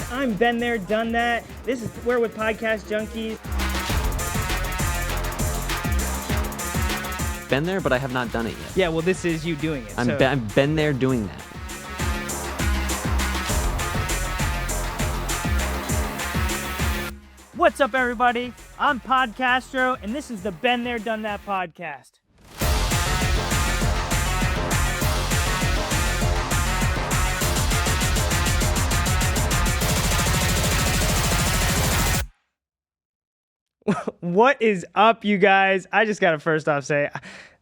I'm been there, done that. We're with Podcast Junkies. Been there, but I have not done it yet. Yeah, well, this is you doing it. I've been there doing that. What's up, everybody? I'm Podcastro, and this is the Been There, Done That podcast. What is up, you guys? I just gotta first off say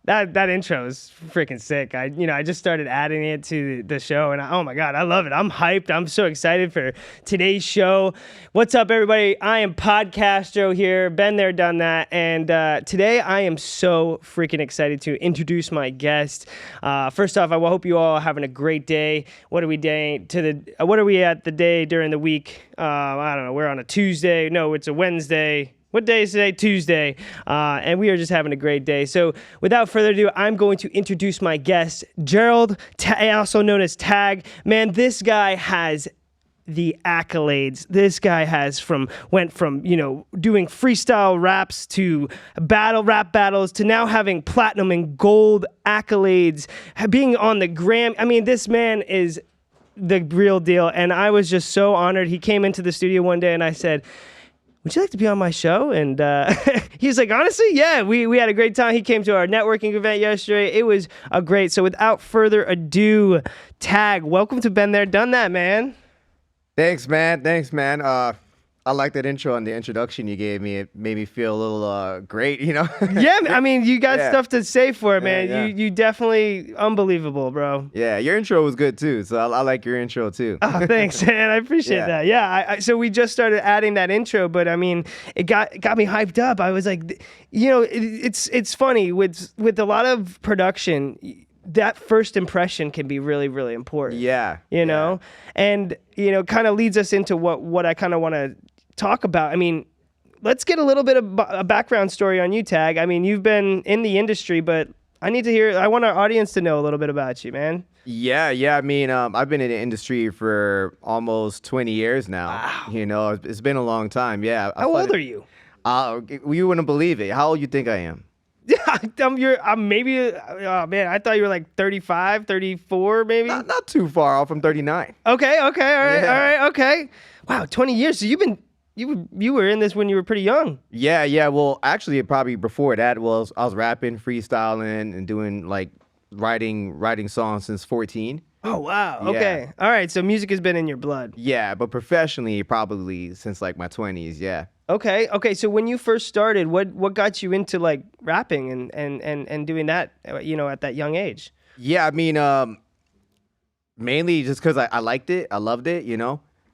that intro is freaking sick. I just started adding it to the show, and oh my god, I love it. I'm hyped. I'm so excited for today's show. What's up, everybody? I am Podcastro here. Been there, done that, and today I am so freaking excited to introduce my guest. First off, I hope you all are having a great day. What are we at the day during the week? I don't know. We're on a Tuesday. No, it's a Wednesday. What day is today? Tuesday. And we are just having a great day. So without further ado, I'm going to introduce my guest, Jahral, also known as Tag. Man, this guy has the accolades. This guy went from doing freestyle raps to rap battles to now having platinum and gold accolades, being on the Gram. I mean, this man is the real deal. And I was just so honored. He came into the studio one day and I said, would you like to be on my show? And he's like, honestly, yeah, we had a great time. He came to our networking event yesterday. It was a great. So without further ado, Tag, welcome to Been There, Done That, man. Thanks, man. I like that intro and the introduction you gave me. It made me feel a little great, Yeah, I mean, you got stuff to say for it, man. Yeah. You definitely unbelievable, bro. Yeah, your intro was good too. So I like your intro too. Oh, thanks, man. I appreciate that. Yeah, so we just started adding that intro, but I mean, it got me hyped up. I was like, it's funny with a lot of production. That first impression can be really, really important. Yeah. You know, and kind of leads us into what I kind of want to talk about. I mean, let's get a little bit of a background story on you, Tag. I mean, you've been in the industry, but I want our audience to know a little bit about you, man. Yeah. I mean, I've been in the industry for almost 20 years now. Wow. It's been a long time. Yeah. How old are you? You wouldn't believe it. How old you think I am? Yeah, I'm maybe, oh man, I thought you were like 35, 34 maybe? Not too far off. I'm 39. Okay, all right, okay. Wow, 20 years. So you were in this when you were pretty young. Yeah. Well, actually, probably before that, I was rapping, freestyling, and doing like writing songs since 14. Oh, wow. Yeah. Okay. All right. So music has been in your blood. Yeah, but professionally, probably since like my 20s. Yeah. Okay. So when you first started, what got you into like rapping and doing that, at that young age? Yeah, I mean, mainly just because I liked it. I loved it,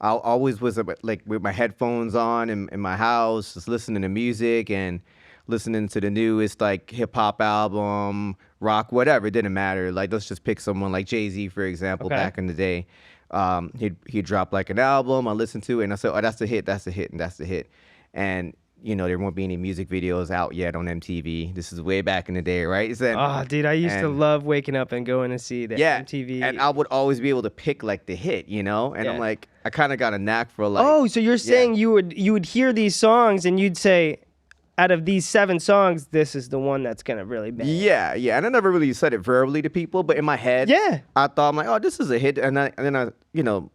I always was like with my headphones on in my house, just listening to music and listening to the newest like hip hop album, rock, whatever. It didn't matter. Like, let's just pick someone like Jay-Z, for example, back in the day. He'd drop like an album, I listened to it, and I said, oh, that's the hit, and that's the hit. And there won't be any music videos out yet on MTV. This is way back in the day, right? Oh, dude, I used to love waking up and going to see the MTV. And I would always be able to pick like the hit, And I'm like, I kind of got a knack for like. Oh, so you're saying you would hear these songs and you'd say, out of these 7 songs, this is the one that's gonna really bang. Yeah. And I never really said it verbally to people, but in my head, I thought, I'm like, oh, this is a hit. And then I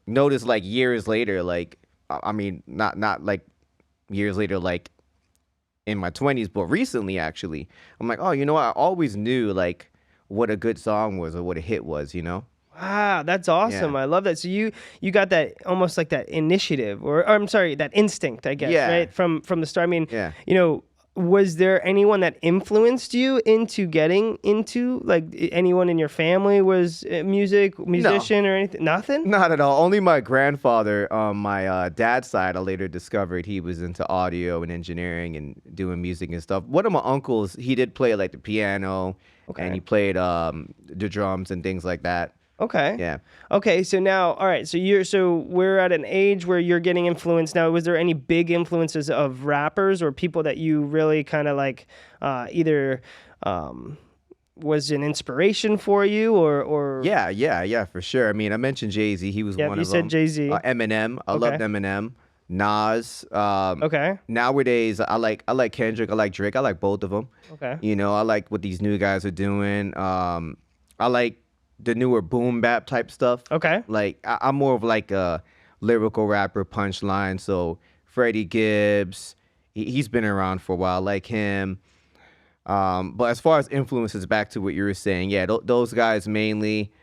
noticed like years later, like, I mean, not like years later, like in my 20s, but recently actually, I'm like, oh, I always knew like what a good song was or what a hit was, Wow, that's awesome. Yeah. I love that. So you got that almost like that initiative, or I'm sorry, that instinct, I guess, right? From the start. I mean, was there anyone that influenced you into getting into, like, anyone in your family was a musician or anything? Nothing? Not at all. Only my grandfather on my dad's side, I later discovered he was into audio and engineering and doing music and stuff. One of my uncles, he did play like the piano, and he played the drums and things like that. Okay. Yeah. Okay, so now, all right, so we're at an age where you're getting influenced. Now, was there any big influences of rappers or people that you really kind of like either was an inspiration for you, or Yeah, for sure. I mean, I mentioned Jay-Z. He was Yeah, one you of said them. Jay-Z. Eminem. I loved Eminem. Nas. Okay. Nowadays, I like Kendrick. I like Drake. I like both of them. Okay. You know, I like what these new guys are doing. I like the newer boom bap type stuff. Okay. Like I'm more of like a lyrical rapper, punchline. So Freddie Gibbs, he's been around for a while. I like him. But as far as influences, back to what you were saying, yeah, those guys mainly.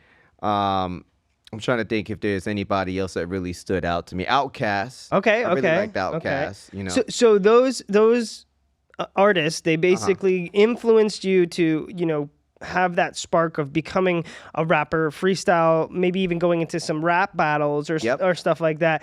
I'm trying to think if there's anybody else that really stood out to me. Outkast. Okay. I Okay. really liked Outkast. Okay. You know. So those artists, they basically influenced you to, have that spark of becoming a rapper, freestyle, maybe even going into some rap battles or stuff like that.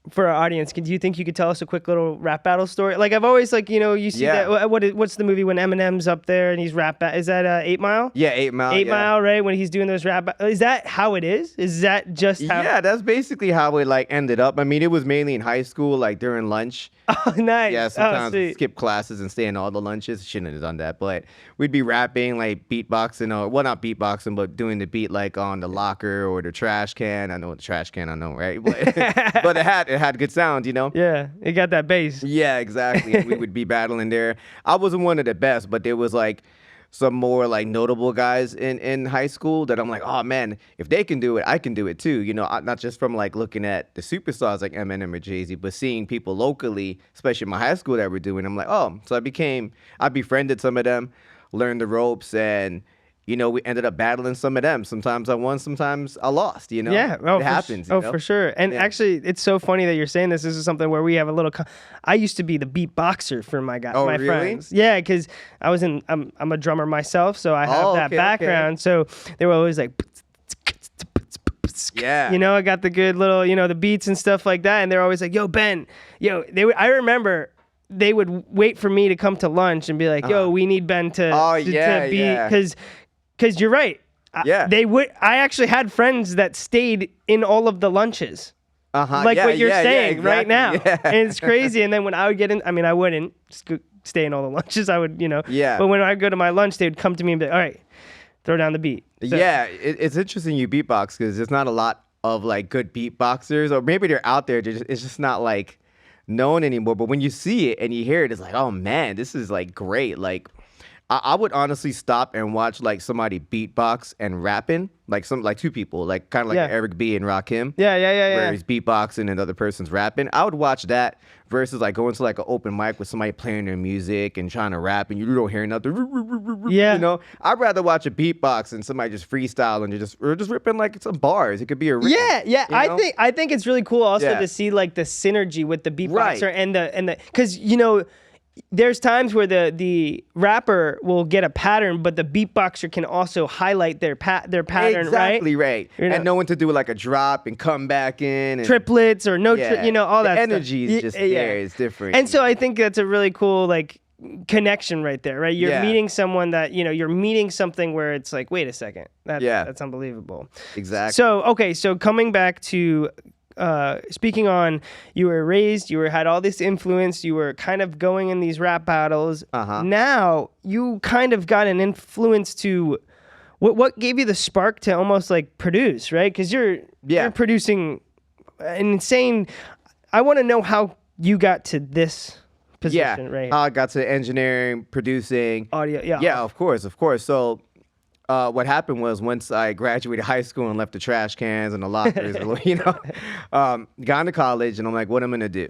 For our audience, do you think you could tell us a quick little rap battle story? Like I've always you see that. What's the movie when Eminem's up there and he's is that 8 Mile? Yeah, 8 Mile. 8 Mile, right? When he's doing those is that how it is? Is that just how? Yeah, that's basically how it ended up. I mean, it was mainly in high school, like during lunch. Oh, nice. Yeah, sometimes we'd skip classes and stay in all the lunches. Shouldn't have done that, but we'd be rapping, like beatboxing, or not beatboxing, but doing the beat like on the locker or the trash can. I know the trash can, right? But, but it had good sound, Yeah, it got that bass. Yeah, exactly. We would be battling there. I wasn't one of the best, but there was some more notable guys in high school that I'm like, oh man, if they can do it, I can do it too. Not just from looking at the superstars like Eminem or Jay-Z, but seeing people locally, especially in my high school that were doing. I'm like, oh, so I befriended some of them, learned the ropes, and we ended up battling some of them. Sometimes I won, sometimes I lost, Yeah, it happens. For sure. And actually, it's so funny that you're saying this. This is something where we have a little. I used to be the beatboxer for my guys, my really? friends. Yeah, because I'm a drummer myself, so I have that background. Okay. So they were always like. Yeah. I got the good little, the beats and stuff like that. And they're always like, yo, Ben, I remember they would wait for me to come to lunch and be like, yo, we need Ben to be, because you're right. Yeah. I actually had friends that stayed in all of the lunches. Like what you're saying right now. Yeah. And it's crazy. And then when I would get in, I wouldn't stay in all the lunches. I would, Yeah. But when I go to my lunch, they would come to me and be like, all right, throw down the beat. So, yeah. It's interesting you beatbox because there's not a lot of good beatboxers, or maybe they're out there. It's just not known anymore. But when you see it and you hear it, it's like, oh man, this is great. I would honestly stop and watch somebody beatbox and rapping, two people, kind of like Eric B and Rakim. Yeah. Where he's beatboxing and the other person's rapping. I would watch that versus going to an open mic with somebody playing their music and trying to rap and you don't hear nothing. Yeah. I'd rather watch a beatbox and somebody just freestyle and you're just ripping some bars. It could be a riff. Yeah. I think it's really cool also to see the synergy with the beatboxer and the because there's times where the rapper will get a pattern, but the beatboxer can also highlight their pattern, exactly right. And know when to do a drop and come back in. And, triplets or all that the energy stuff. is just there. It's different. And so I think that's a really cool connection right there, right? You're meeting someone that, you're meeting something where it's like, wait a second. That's unbelievable. Exactly. So coming back to speaking on, you had all this influence, you were kind of going in these rap battles. Now you kind of got an influence to what gave you the spark to almost produce, right? Because you're producing an insane. I want to know how you got to this position, right? How I got to engineering, producing, audio. Yeah, of course. So what happened was once I graduated high school and left the trash cans and the lockers, got into college and I'm like, what am I gonna do?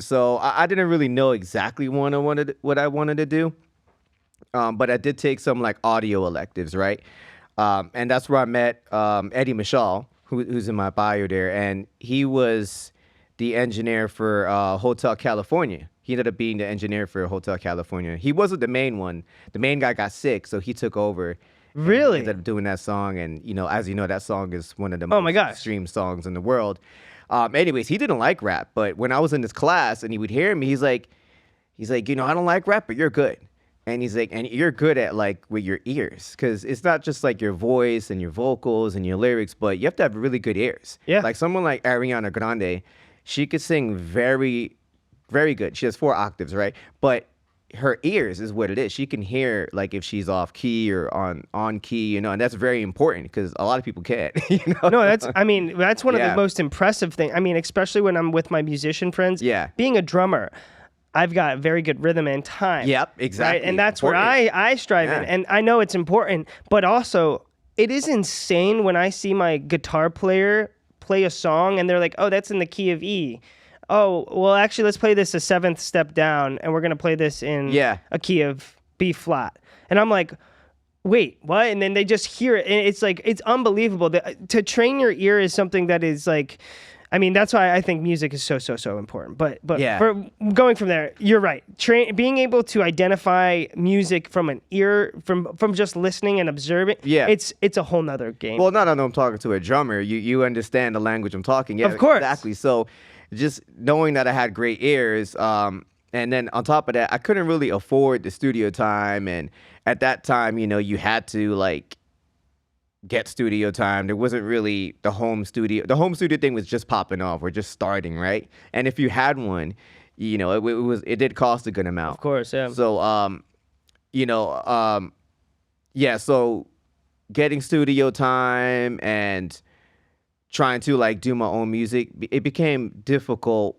So I didn't really know exactly what I wanted to do, but I did take some audio electives, right? And that's where I met Eddie Mishal, who's in my bio there, and he was the engineer for Hotel California. He ended up being the engineer for Hotel California. He wasn't the main one. The main guy got sick, so he took over. Really? Ended up doing that song, and as you know, that song is one of the most streamed songs in the world. Anyways, he didn't like rap, but when I was in this class and he would hear me, he's like, I don't like rap, but you're good. And he's like, and you're good at with your ears, because it's not just your voice and your vocals and your lyrics, but you have to have really good ears. Yeah. Someone like Ariana Grande, she could sing very, very good. She has 4 octaves, right? But her ears is what it is. She can hear like if she's off key or on key, you know, and that's very important because a lot of people can't. You know? No, that's one of the most impressive things. I mean, especially when I'm with my musician friends. Yeah. Being a drummer, I've got very good rhythm and time. Yep, exactly. Right? And that's important. where I strive in. And I know it's important, but also it is insane when I see my guitar player play a song and they're like, oh, that's in the key of E. Oh, well, actually, let's play this a 7th step down, and we're going to play this in a key of B flat. And I'm like, wait, what? And then they just hear it, and it's like, it's unbelievable. To train your ear is something that is like, I mean, that's why I think music is so important. But for going from there, you're right. Being able to identify music from an ear, from just listening and observing, it's a whole nother game. Well, not I'm talking to a drummer. You understand the language I'm talking. Yeah, of course. Exactly. So just knowing that I had great ears, and then on top of that, I couldn't really afford the studio time. And at that time, you know, you had to like get studio time. There wasn't really the home studio. The home studio thing was just popping off. We're just starting, right? And if you had one, you know, it did cost a good amount. Of course, yeah. So, you know, so getting studio time and trying to like do my own music, it became difficult,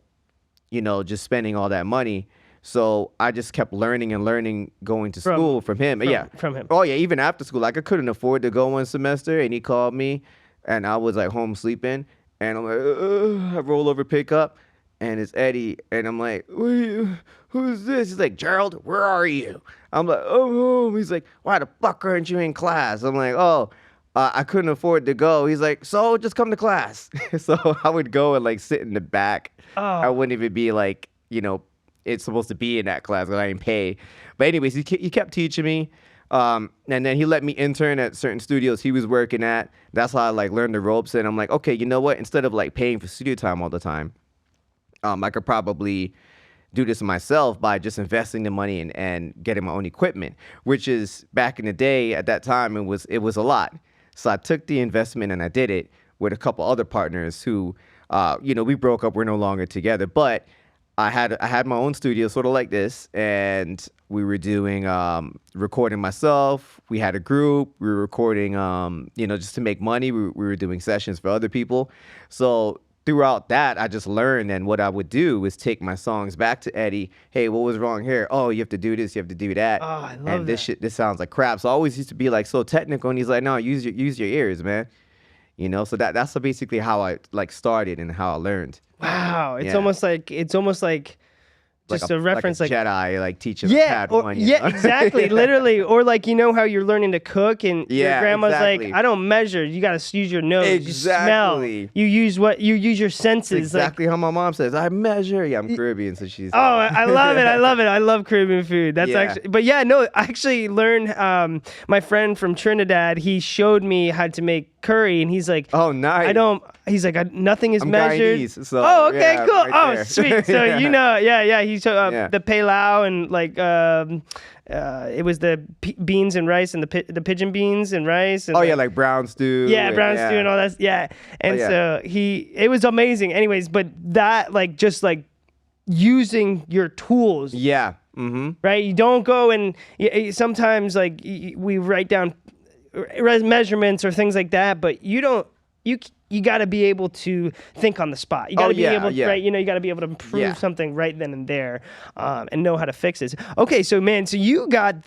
you know, just spending all that money. So I just kept learning and learning, going to school from him. From him. Oh yeah, even after school, like I couldn't afford to go one semester, and he called me, and I was like home sleeping, and I'm like, I roll over, pick up, and it's Eddie, and I'm like, who's this? He's like, Gerald, where are you? I'm like, oh, home. He's like, why the fuck aren't you in class? I'm like, oh. I couldn't afford to go. He's like, so just come to class. So I would go and like sit in the back. Oh. I wouldn't even be like, you know, it's supposed to be in that class because I didn't pay. But anyways, he kept teaching me. And then he let me intern at certain studios he was working at. That's how I like learned the ropes. And I'm like, okay, you know what? Instead of like paying for studio time all the time, I could probably do this myself by just investing the money and getting my own equipment, which is back in the day at that time, it was a lot. So I took the investment and I did it with a couple other partners who, you know, we broke up. We're no longer together. But I had my own studio, sort of like this, and we were doing recording myself. We had a group. We were recording, you know, just to make money. We were doing sessions for other people. So throughout that, I just learned, and what I would do was take my songs back to Eddie. Hey, what was wrong here? Oh, you have to do this, you have to do that. Oh, I love and that. this sounds like crap. So I always used to be like so technical, and he's like, no, use your ears, man. You know, so that's basically how I like started and how I learned. Wow, it's almost like just a reference, like a Jedi, like teaching Padawan. Yeah, exactly, literally. Or like, you know how you're learning to cook and your grandma's like, I don't measure. You got to use your nose. Exactly. You smell. You use your senses. Exactly how my mom says. I measure. Yeah, I'm Caribbean, so she's. Oh, I love it. I love it. I love Caribbean food. That's actually. But yeah, no, I actually learned. My friend from Trinidad, he showed me how to make curry, and he's like, oh, nice. He's like, nothing is I'm measured. Guyanese, so, oh, okay, cool. Right oh, sweet. So you know, He showed the pilau and like it was the beans and rice and the pigeon beans and rice. And like brown stew. Yeah, brown stew and all that. Yeah, and so it was amazing. Anyways, but that like just like using your tools. Yeah. Mm-hmm. Right. You don't go and sometimes like we write down measurements or things like that, but you don't. You got to be able to think on the spot. You got to be able, right? You know, you got to be able to improve something right then and there, and know how to fix it. Okay, so man, so you got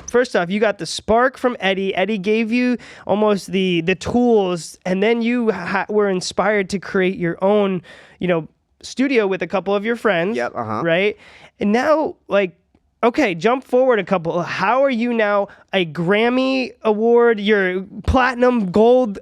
first off, you got the spark from Eddie. Eddie gave you almost the tools, and then you were inspired to create your own, you know, studio with a couple of your friends. Yep. Right, and now like. Okay, jump forward a couple. How are you now a Grammy Award? You're platinum, gold.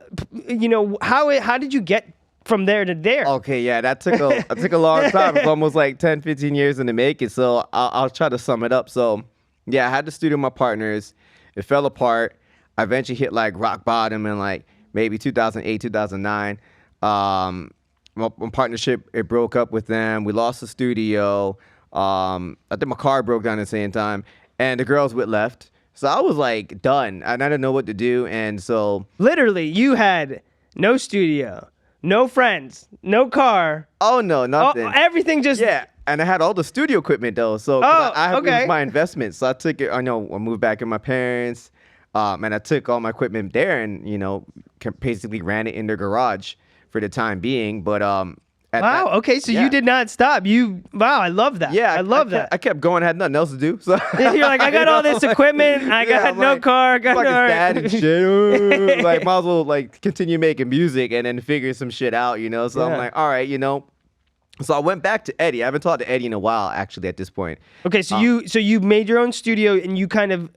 You know, how did you get from there to there? Okay, yeah, that took a long time. It's almost like 10, 15 years in the making. So I'll try to sum it up. So yeah, I had to studio with my partners. It fell apart. I eventually hit like rock bottom in like maybe 2008, 2009. My partnership, it broke up with them. We lost the studio. I think my car broke down at the same time, and the girls went left. So I was like done, and I didn't know what to do. And so literally, you had no studio, no friends, no car. Oh no, nothing. Everything just And I had all the studio equipment though, so it was my investment. So I took it. I moved back with my parents, and I took all my equipment there, and basically ran it in their garage for the time being. But okay, so you did not stop. I love that. Yeah, I love that. I kept going. I had nothing else to do. So you're like, I got all this equipment. I got no car. Got no dad and shit. Like, might as well like continue making music and then figure some shit out. So I'm like, all right, So I went back to Eddie. I haven't talked to Eddie in a while, actually, at this point. Okay, so you made your own studio and you kind of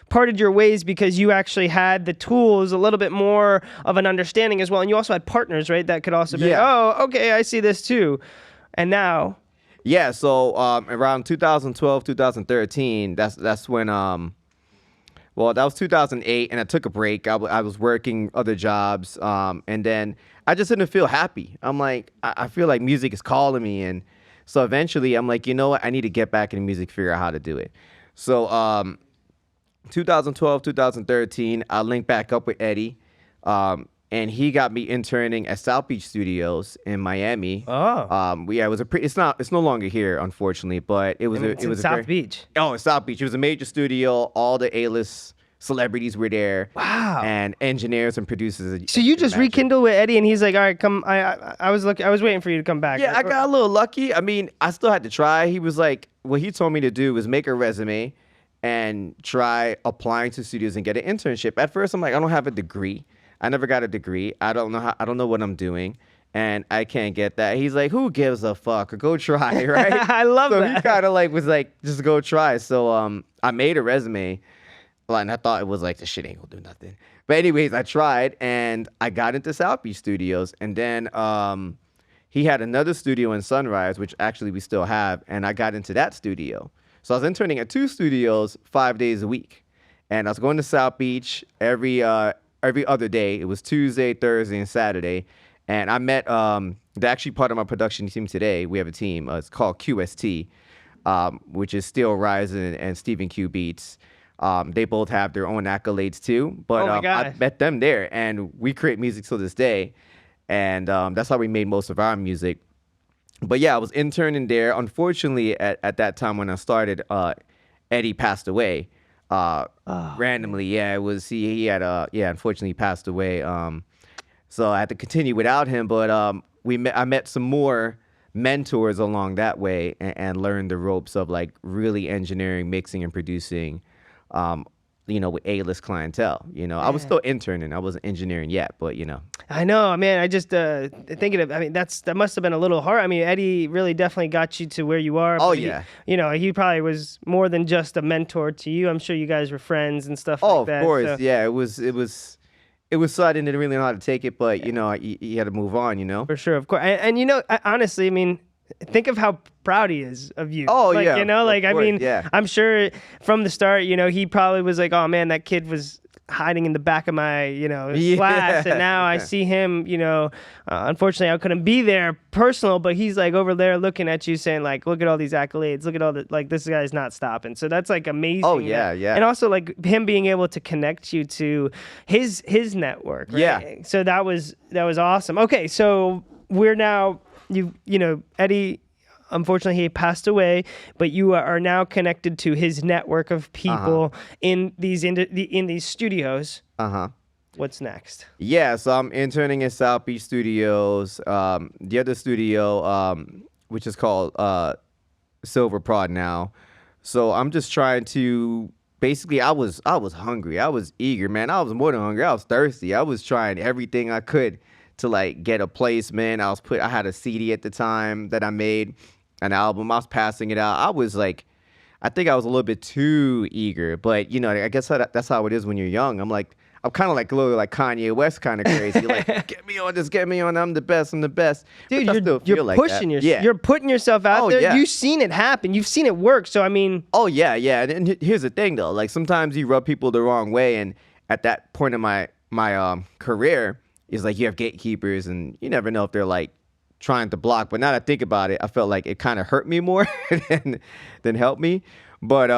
parted your ways because you actually had the tools, a little bit more of an understanding as well, and you also had partners, right? That could also be, okay, I see this too, and now. Yeah. So around 2012, 2013, that's when well, that was 2008, and I took a break. I was working other jobs, and then I just didn't feel happy. I'm like, I feel like music is calling me, and so eventually I'm like, you know what? I need to get back into music, figure out how to do it. So 2012, 2013, I linked back up with Eddie, and he got me interning at South Beach Studios in Miami. Oh, it was it's no longer here, unfortunately, but it was South Beach. Oh, in South Beach. It was a major studio. All the A-list celebrities were there. Wow. And engineers and producers. So you just rekindled with Eddie, and he's like, all right, come. I was waiting for you to come back. Yeah, I got a little lucky. I mean, I still had to try. He was like, what he told me to do was make a resume and try applying to studios and get an internship. At first, I'm like, I don't have a degree. I never got a degree. I don't know what I'm doing, and I can't get that. He's like, who gives a fuck? Go try, right? I love that. So he kind of like was like, just go try. So I made a resume, and I thought it was like, this shit ain't gonna do nothing. But anyways, I tried, and I got into South Beach Studios, and then he had another studio in Sunrise, which actually we still have, and I got into that studio. So I was interning at 2 studios 5 days a week, and I was going to South Beach every other day. It was Tuesday, Thursday, and Saturday. And I met they're actually part of my production team today. We have a team. It's called QST, which is Steel Rising and Stephen Q Beats. They both have their own accolades too. But I met them there, and we create music till this day. And that's how we made most of our music. But yeah, I was interning there. Unfortunately, at that time when I started, Eddie passed away. Randomly. Yeah, it was he had unfortunately passed away. So I had to continue without him, but I met some more mentors along that way and learned the ropes of like really engineering, mixing, and producing with A-list clientele. I was still interning. I wasn't engineering yet, but I know, man. I just thinking of. I mean, that must have been a little hard. I mean, Eddie really definitely got you to where you are. Oh yeah. He probably was more than just a mentor to you. I'm sure you guys were friends and stuff like that. Oh, of course. So. Yeah, it was so I didn't really know how to take it, but you had to move on. For sure, of course. And honestly, I mean, think of how proud he is of you. Oh, like, yeah. I mean, yeah. I'm sure from the start, he probably was like, oh man, that kid was hiding in the back of my, class. And now I see him, unfortunately I couldn't be there personal, but he's like over there looking at you saying like, look at all these accolades. Look at all the, like, this guy's not stopping. So that's like amazing. Oh yeah. Yeah. And also like him being able to connect you to his network. Right? Yeah. So that was awesome. Okay. So we're now, Eddie, unfortunately, he passed away, but you are now connected to his network of people in these studios. What's next? Yeah, so I'm interning in South Beach Studios. The other studio, which is called Silver Prod now. So I'm just trying to. Basically, I was hungry. I was eager, man. I was more than hungry. I was thirsty. I was trying everything I could to like get a placement. I had a CD at the time that I made, an album. I was passing it out. I was like, I think I was a little bit too eager, but I guess that's how it is when you're young. I'm kind of like a little like Kanye West kind of crazy. Like, get me on this, get me on. I'm the best. Dude, you're pushing yourself. Yeah. You're putting yourself out there. Yeah. You've seen it happen. You've seen it work. So I mean. Oh yeah. And here's the thing though. Like sometimes you rub people the wrong way, and at that point in my career, it's like you have gatekeepers, and you never know if they're like trying to block. But now that I think about it, I felt like it kind of hurt me more than helped me. But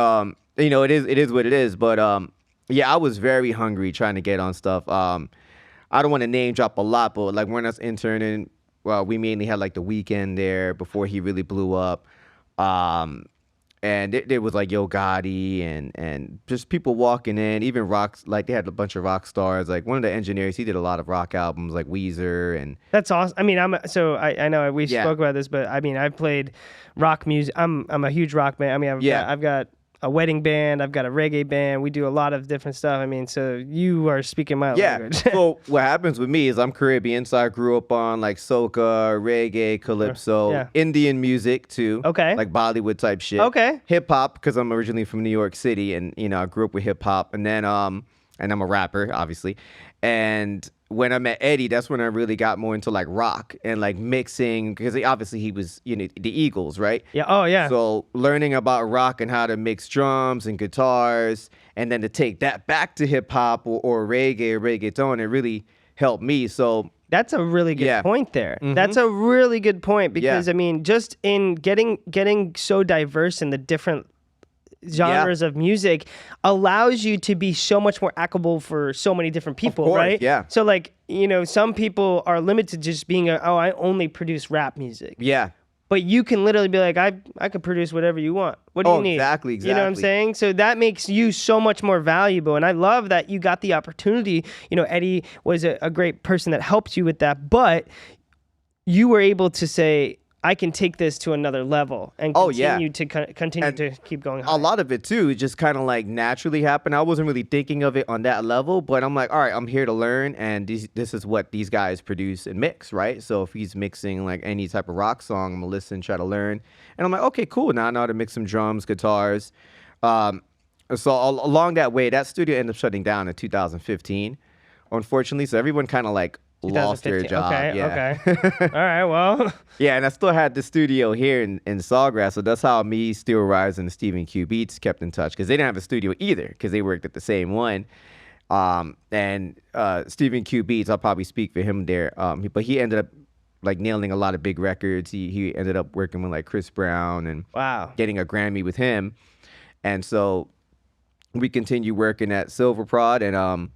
it is what it is. But yeah, I was very hungry trying to get on stuff. I don't want to name drop a lot, but like when I was interning, well, we mainly had like the Weeknd there before he really blew up. And it was like Yo Gotti and just people walking in, even rocks, like they had a bunch of rock stars. Like one of the engineers, he did a lot of rock albums like Weezer and That's awesome. I mean, I know we Yeah. spoke about this, but I mean, I've played rock music. I'm a huge rock band. I mean, I've got a wedding band. I've got a reggae band. We do a lot of different stuff. I mean, so you are speaking my language. So what happens with me is I'm Caribbean, so I grew up on like soca, reggae, calypso, Yeah. Indian music too. Okay. Like Bollywood type shit. Okay. Hip hop because I'm originally from New York City, and I grew up with hip hop, and then and I'm a rapper, obviously. And when I met Eddie, that's when I really got more into like rock and like mixing because obviously he was the Eagles, right? Yeah. Oh, yeah. So learning about rock and how to mix drums and guitars, and then to take that back to hip hop or reggae or reggaeton, it really helped me. So That's a really good Yeah. point there. That's a really good point because Yeah. I mean, just in getting so diverse in the different genres of music allows you to be so much more applicable for so many different people, course, right? yeah. So like, some people are limited to just being I only produce rap music. yeah, But you can literally be like, I could produce whatever you want. What do you need? exactly, You know what I'm exactly. saying? So that makes you so much more valuable. And I love that you got the opportunity. Eddie was a great person that helped you with that. But you were able to say, I can take this to another level and Oh, yeah. continue And to keep going a high. lot of it too just kind of like naturally happened. I wasn't really thinking of it on that level, but I'm like, all right, I'm here to learn, and this is what these guys produce and mix, right? So if he's mixing like any type of rock song, I'm gonna listen, try to learn, and I'm like, okay, cool. Now I know how to mix some drums, guitars. So along that way, that studio ended up shutting down in 2015, unfortunately. So everyone kind of like lost their 2015. job. Okay, Yeah. okay. All right, well. Yeah, and I still had the studio here in Sawgrass, so that's how me, Steel Rise, and Stephen Q Beats kept in touch because they didn't have a studio either because they worked at the same one. And Stephen Q Beats, I'll probably speak for him there, but he ended up like nailing a lot of big records. He ended up working with like Chris Brown and Wow. getting a Grammy with him, and so we continued working at Silver Prod, and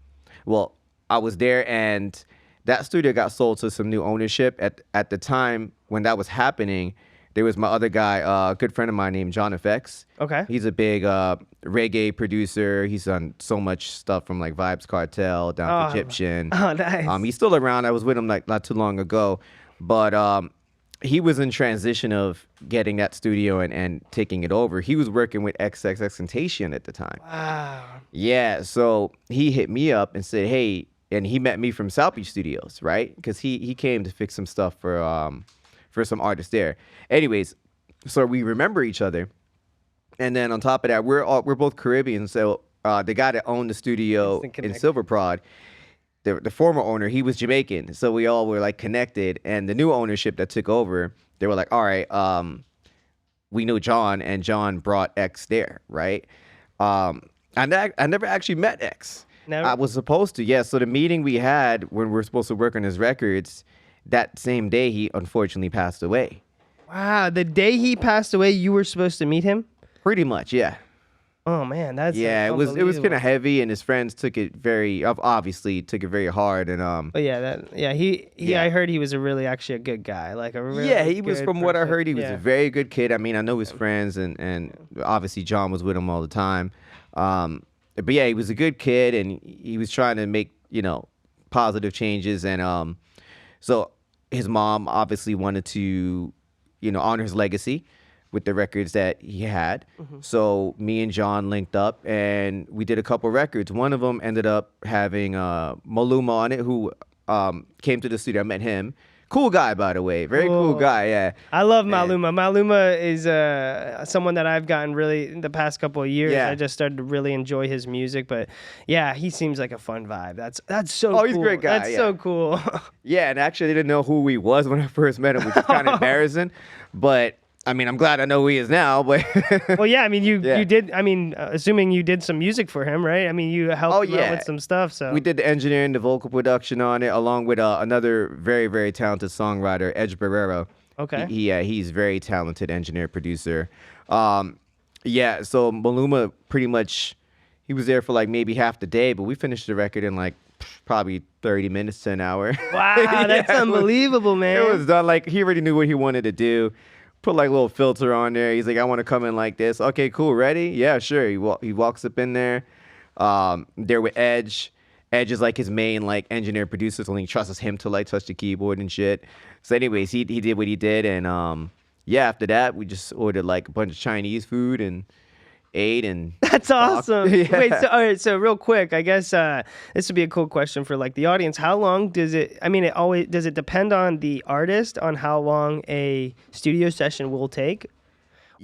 well, I was there and that studio got sold to some new ownership. At the time when that was happening, there was my other guy, a good friend of mine named John FX. Okay. He's a big reggae producer. He's done so much stuff from like Vibes Cartel down to Egyptian. Oh, nice. He's still around. I was with him like not too long ago, but he was in transition of getting that studio and taking it over. He was working with XXXTentacion at the time. Wow. Yeah, so he hit me up and said, hey, and he met me from South Beach Studios, right? Because he came to fix some stuff for some artists there. Anyways, so we remember each other, and then on top of that, we're both Caribbean. So the guy that owned the studio Instant in connect. Silver Prod, the former owner, he was Jamaican, so we all were like connected. And the new ownership that took over, they were like, all right, we know John, and John brought X there, right? I never actually met X. Never? I was supposed to, yeah. So the meeting we had when we were supposed to work on his records, that same day he unfortunately passed away. Wow. The day he passed away, you were supposed to meet him? Pretty much, yeah. Oh man, that's Yeah, it was kind of unbelievable. heavy, and his friends took it obviously took it very hard, and But he Yeah. I heard he was actually a good guy, like a really yeah, he was good from what I person. heard, he was Yeah. a very good kid. I mean, I know his friends, and obviously John was with him all the time. But yeah, he was a good kid, and he was trying to make positive changes, and so his mom obviously wanted to honor his legacy with the records that he had. So me and John linked up, and we did a couple records. One of them ended up having Maluma on it, who came to the studio. I met him. Cool guy, by the way. Very cool Cool. guy, yeah. I love Maluma. Maluma is someone that I've gotten really in the past couple of years. Yeah. I just started to really enjoy his music, but yeah, he seems like a fun vibe. That's so cool. Oh, he's a great guy, That's yeah. so cool. Yeah, and actually I didn't know who he was when I first met him, which is kind of embarrassing. But I mean, I'm glad I know who he is now. But Well, yeah, I mean, you Yeah. did. I mean, assuming you did some music for him, right? I mean, you helped Oh, him out yeah. with some stuff. So we did the engineering, the vocal production on it, along with another very, very talented songwriter, Edge Barrera. Okay. He's very talented engineer, producer. Yeah, so Maluma pretty much, he was there for like maybe half the day, but we finished the record in like probably 30 minutes to an hour. Wow, that's Yeah, unbelievable, man. it was done. Like, he already knew what he wanted to do. Put like a little filter on there. He's like, I want to come in like this. Okay, cool. Ready? Yeah, sure. He walks up in there. There with Edge. Edge is like his main like engineer producer, so he trusts him to like touch the keyboard and shit. So anyways, he did what he did, and yeah, after that we just ordered like a bunch of Chinese food and ate and That's talked. awesome. Yeah. Wait, so all right, so real quick, I guess this would be a cool question for like the audience. How long does it? I mean, does it depend on the artist on how long a studio session will take?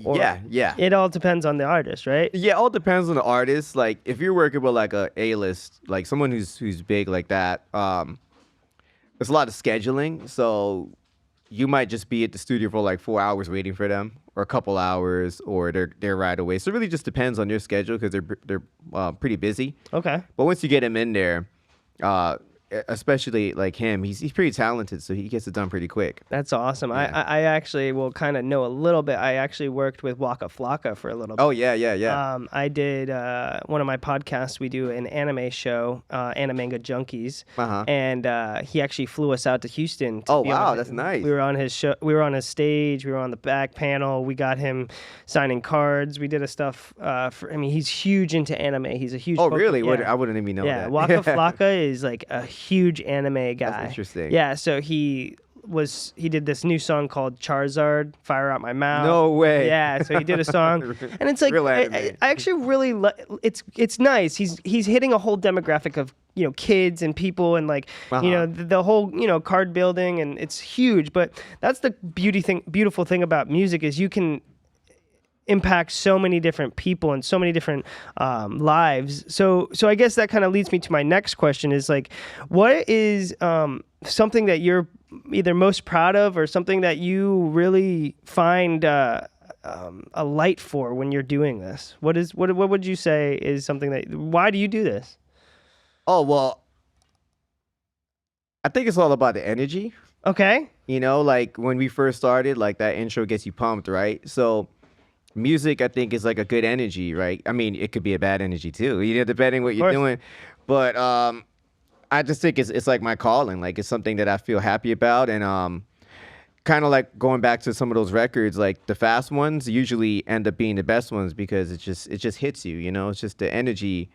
Or Yeah. It all depends on the artist, right? Yeah, all depends on the artist. Like, if you're working with like a A-list, like someone who's big like that, there's a lot of scheduling. So you might just be at the studio for like 4 hours waiting for them, or a couple hours, or they're right away. So it really just depends on your schedule because they're pretty busy. Okay. But once you get him in there, especially like him, he's pretty talented, so he gets it done pretty quick. That's awesome. Yeah. I actually will kind of know a little bit. I actually worked with Waka Flocka for a little bit. Oh yeah. I did one of my podcasts. We do an anime show, Animanga Junkies, and he actually flew us out to Houston. Oh wow, that's nice. We were on his show. We were on his stage. We were on the back panel. We got him signing cards. We did a stuff. He's huge into anime. He's a huge. Oh really? Yeah. I wouldn't even know Yeah, that. Waka Flocka is like a huge anime guy. That's interesting. Yeah, so he did this new song called Charizard, Fire Out My Mouth. No way. Yeah, so he did a song, and it's like Real I anime. actually really it's nice. He's hitting a whole demographic of kids and people and like the whole card building, and it's huge. But that's the beautiful thing about music is you can impact so many different people and so many different lives. So I guess that kind of leads me to my next question is like, what is something that you're either most proud of or something that you really find a light for when you're doing this? What would you say is something why do you do this? Oh well, I think it's all about the energy. Okay. Like when we first started, like that intro gets you pumped, right? So music, I think, is like a good energy, right? I mean, it could be a bad energy too, depending what you're doing. But I just think it's like my calling. Like, it's something that I feel happy about, and kind of like going back to some of those records, like the fast ones usually end up being the best ones because it just hits you. It's just the energy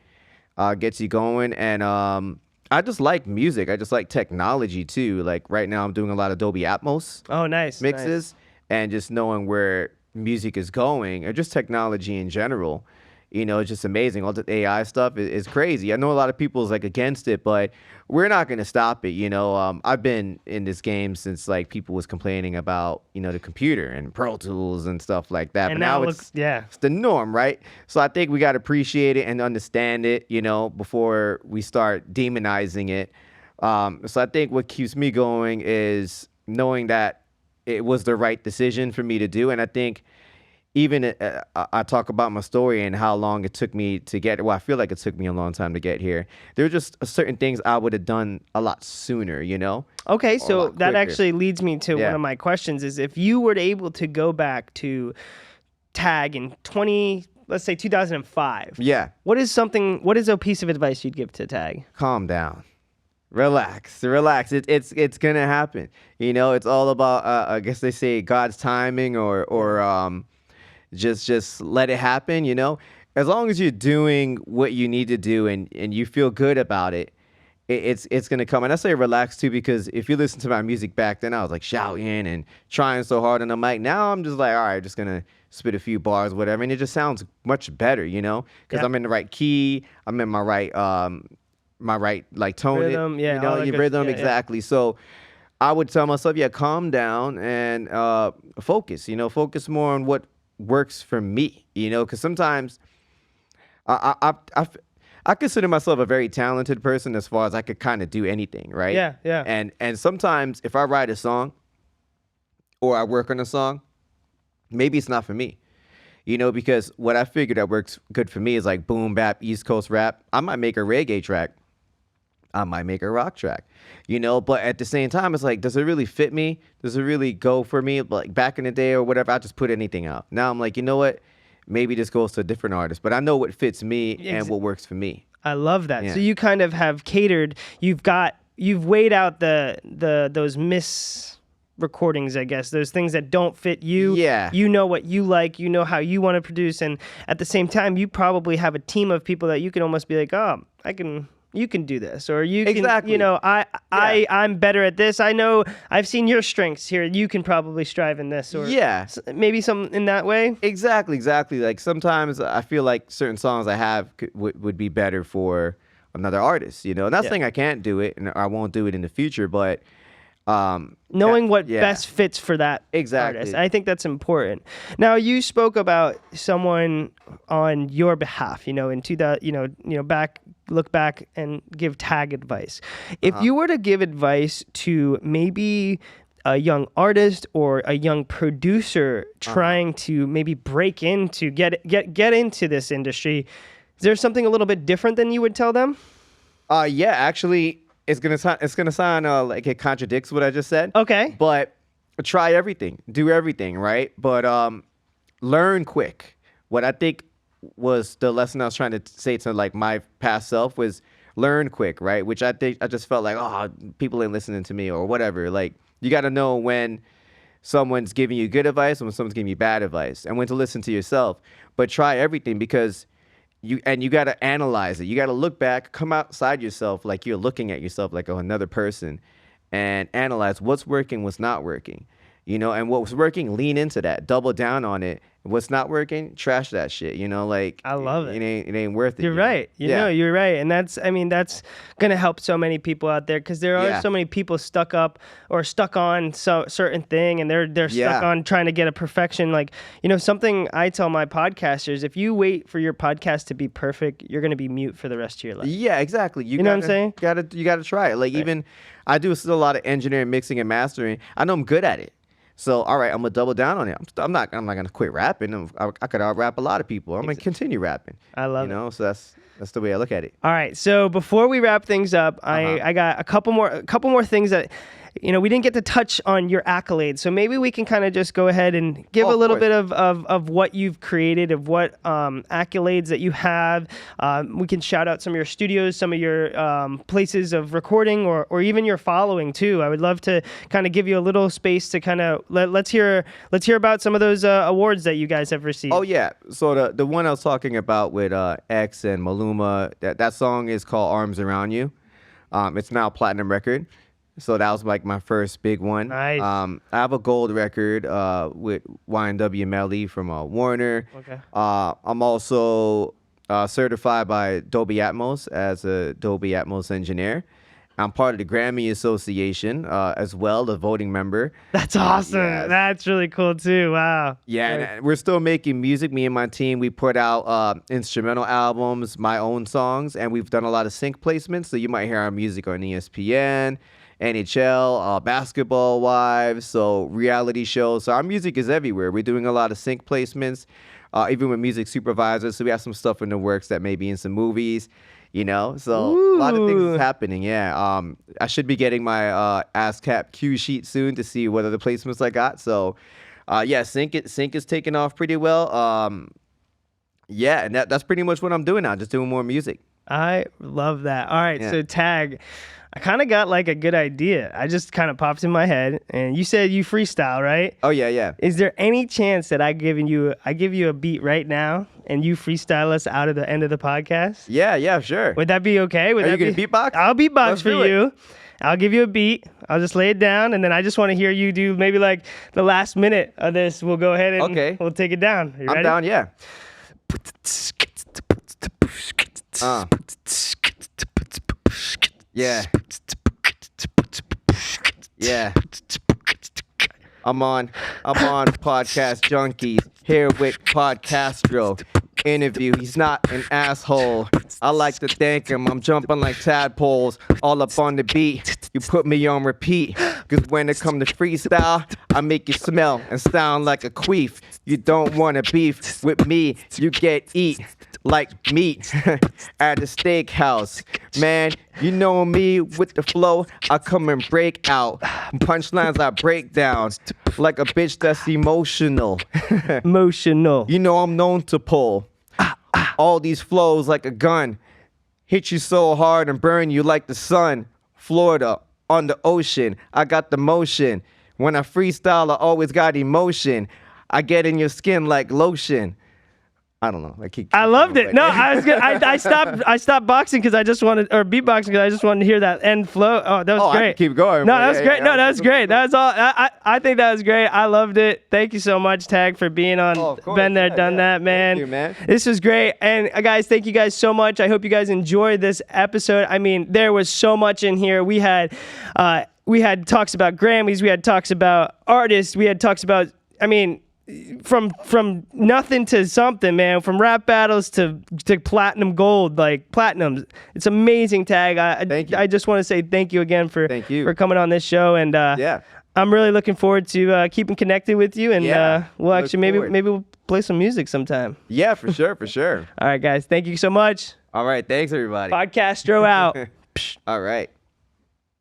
gets you going, and I just like music. I just like technology too. Like right now, I'm doing a lot of Dolby Atmos. Oh, nice mixes, and just knowing where music is going, or just technology in general, it's just amazing. All the AI stuff is crazy. I know a lot of people is like against it, but we're not going to stop it. I've been in this game since like people was complaining about the computer and Pro Tools and stuff like that. And but now it's the norm, right? So I think we got to appreciate it and understand it, before we start demonizing it. So I think what keeps me going is knowing that it was the right decision for me to do. And I think even I talk about my story and how long it took me to get, well, I feel like it took me a long time to get here. There were just certain things I would have done a lot sooner, Okay, so that quicker. actually leads me to one of my questions is if you were able to go back to Tag in let's say 2005. Yeah. What is a piece of advice you'd give to Tag? Calm down. Relax. It's gonna happen. It's all about I guess they say God's timing or just let it happen. As long as you're doing what you need to do and you feel good about it, it's gonna come. And I say relax too because if you listen to my music back then, I was like shouting and trying so hard on the mic. Now I'm just like, all right, just gonna spit a few bars, whatever, and it just sounds much better, because I'm in the right key, I'm in my right like tone, rhythm, your rhythm, exactly. So I would tell myself, calm down and focus. Focus more on what works for me. Because sometimes I consider myself a very talented person as far as I could kind of do anything, right? Yeah. And sometimes if I write a song or I work on a song, maybe it's not for me. Because what I figured that works good for me is like boom bap, East Coast rap. I might make a reggae track. I might make a rock track, but at the same time, it's like, does it really fit me? Does it really go for me? Like back in the day or whatever, I just put anything out. Now I'm like, you know what? Maybe this goes to a different artist, but I know what fits me and what works for me. I love that. Yeah. So you kind of have catered. You've weighed out those recordings, I guess, those things that don't fit you. Yeah. You know what you like, you know how you want to produce, and at the same time you probably have a team of people that you can almost be like, oh, you can do this, or you can, Exactly. you know, I'm better at this. I know I've seen your strengths here. You can probably strive in this, or Yeah. maybe some in that way. Exactly. Like sometimes I feel like certain songs I have would be better for another artist, you know. Not saying I can't do it and I won't do it in the future, but knowing what best fits for that Exactly. artist. I think that's important. Now, you spoke about someone on your behalf, you know, in 2000, look back and give tag advice. If you were to give advice to maybe a young artist or a young producer trying to maybe break into get into this industry, is there something a little bit different than you would tell them? Yeah, actually, it's gonna sound like it contradicts what I just said. Okay. But try everything, do everything, right? But learn quick. What I think was the lesson I was trying to say to like my past self was learn quick, right? Which I think I just felt like, oh, people ain't listening to me or whatever. Like you got to know when someone's giving you good advice and when someone's giving you bad advice, and when to listen to yourself. But try everything because you got to analyze it. You got to look back, come outside yourself like you're looking at yourself like another person, and analyze what's working, what's not working. You know, and what's working, lean into that, double down on it. What's not working, trash that shit. You know, like I love it. It ain't worth it. You're right. You know, you're right. And that's gonna help so many people out there, because there are so many people stuck on certain thing, and they're stuck on trying to get a perfection. Like, you know, something I tell my podcasters: if you wait for your podcast to be perfect, you're gonna be mute for the rest of your life. Yeah, exactly. You know what I'm saying? You gotta try it. Like even I do still a lot of engineering, mixing, and mastering. I know I'm good at it. So, all right, I'm gonna double down on it. I'm not gonna quit rapping. I could out rap a lot of people. I'm gonna continue rapping. I love it. You know, so that's the way I look at it. All right. So before we wrap things up, I got a couple more things that, you know, we didn't get to touch on your accolades. So maybe we can kind of just go ahead and give a little bit of what you've created, of what accolades that you have. We can shout out some of your studios, some of your places of recording, or even your following too. I would love to kind of give you a little space to kind of let's hear about some of those awards that you guys have received. Oh yeah. So the one I was talking about with X and Maluma, that song is called Arms Around You. It's now a platinum record. So that was like my first big one. Nice. I have a gold record with YNW Melly from Warner. Okay. I'm also certified by Dolby Atmos as a Dolby Atmos engineer. I'm part of the Grammy Association as well, a voting member. That's awesome. Yes. That's really cool too. Wow. Yeah, and we're still making music. Me and my team, we put out instrumental albums, my own songs, and we've done a lot of sync placements. So you might hear our music on ESPN, NHL, Basketball Wives, so reality shows. So our music is everywhere. We're doing a lot of sync placements, even with music supervisors. So we have some stuff in the works that may be in some movies, you know. So a lot of things is happening, yeah. I should be getting my ASCAP cue sheet soon to see what other placements I got. So yeah, sync is taking off pretty well. Yeah, and that's pretty much what I'm doing now, just doing more music. I love that. All right, so Tag, I kind of got like a good idea. I just kind of popped in my head, and you said you freestyle, right? Oh yeah. Is there any chance that I give you a beat right now and you freestyle us out of the end of the podcast? Yeah, sure. Would that be okay? Are you gonna beatbox? I'll beatbox Let's for do it. you. I'll give you a beat. I'll just lay it down, and then I just want to hear you do maybe like the last minute of this. We'll go ahead and we'll take it down. You ready? I'm down, yeah. Yeah. I'm on Podcast Junkies here with Podcastro. Interview, he's not an asshole. I like to thank him. I'm jumping like tadpoles all up on the beat. You put me on repeat, cause when it come to freestyle, I make you smell and sound like a queef. You don't wanna beef with me, you get eat like meat at the steakhouse. Man, you know me with the flow, I come and break out. Punchlines I break down like a bitch that's emotional. Emotional. You know I'm known to pull all these flows like a gun. Hit you so hard and burn you like the sun. Florida, on the ocean, I got the motion. When I freestyle, I always got emotion. I get in your skin like lotion. I don't know. I loved it. No, I was good. I stopped boxing because I just wanted, or beatboxing because I just wanted to hear that end flow. Oh, that was great. I keep going. No, that was great. No, that was great. That was all. I think that was great. I loved it. Thank you so much, Tag, for being on. Of course. Been there, done that, man. Thank you, man. This was great. And guys, thank you guys so much. I hope you guys enjoyed this episode. I mean, there was so much in here. We had talks about Grammys. We had talks about artists. We had talks about, I mean, from nothing to something, man. From rap battles to platinum gold, like platinums. It's amazing, Tag. Thank you. I just want to say thank you again for coming on this show, and yeah, I'm really looking forward to keeping connected with you, and we'll actually maybe we'll play some music sometime. Yeah, for sure. All right, guys. Thank you so much. All right, thanks everybody. Podcastro out. All right.